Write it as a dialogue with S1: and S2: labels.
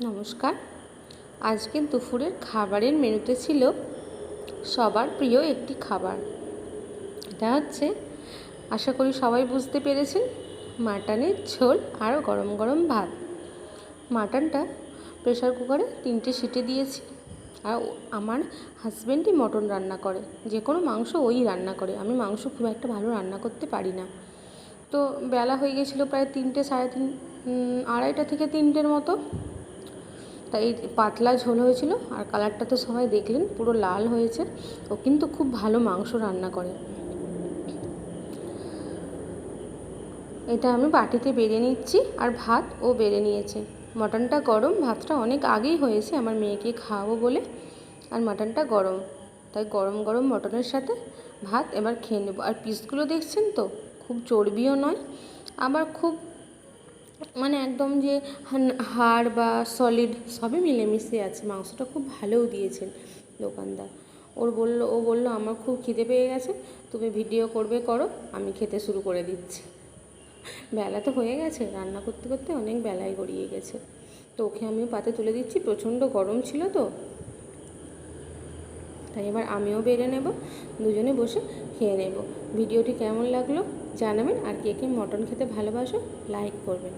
S1: নমস্কার। আজকের দুপুরের খাবারের মেনুতে ছিল সবার প্রিয় একটি খাবার। এটা হচ্ছে, আশা করি সবাই বুঝতে পেরেছেন, মাটনের ঝোল আর গরম গরম ভাত। মাটনটা প্রেসার কুকারে 3টে সিটি দিয়েছি। আর আমার হাজব্যান্ডই মটন রান্না করে, যে কোনো মাংস ওই রান্না করে। আমি মাংস খুব একটা ভালো রান্না করতে পারি না। তো বেলা হয়ে গেছিলো প্রায় 3টে, সাড়ে 3, 2:30 থেকে 3টের মতো। তাই পাতলা ঝোল হয়েছিল। আর কালারটা তো সবাই দেখলেন, পুরো লাল হয়েছে। ও কিন্তু খুব ভালো মাংস রান্না করে। এটা আমি বাটিতে বেড়ে নিচ্ছি, আর ভাত ও বেড়ে নিয়েছে। মটনটা গরম, ভাতটা অনেক আগেই হয়েছে আমার মেয়েকে খাওয়াবো বলে। আর মটনটা গরম, তাই গরম গরম মটনের সাথে ভাত এবার খেয়ে নেব। আর পিসগুলো দেখছেন তো, খুব চর্বিও নয়, আবার খুব একদম যে হাড় বা সলিড সবই মিলেমিশে আছে। মাংসটা খুব ভালোও দিয়েছেন দোকানদার। ও বলল আমার খুব খিদে পেয়ে গেছে, তুমি ভিডিও করো, আমি খেতে শুরু করে দিচ্ছি। বেলা তো হয়ে গেছে, রান্না করতে করতে অনেক বেলায় গড়িয়ে গেছে। তো ওকে আমিও পাতে তুলে দিচ্ছি, প্রচণ্ড গরম ছিল তো। তাই এবার আমিও বেড়ে নেব, দুজনে বসে খেয়ে নেব। ভিডিওটি কেমন লাগলো জানাবেন, আর কে কে মটন খেতে ভালোবাসো লাইক করবেন।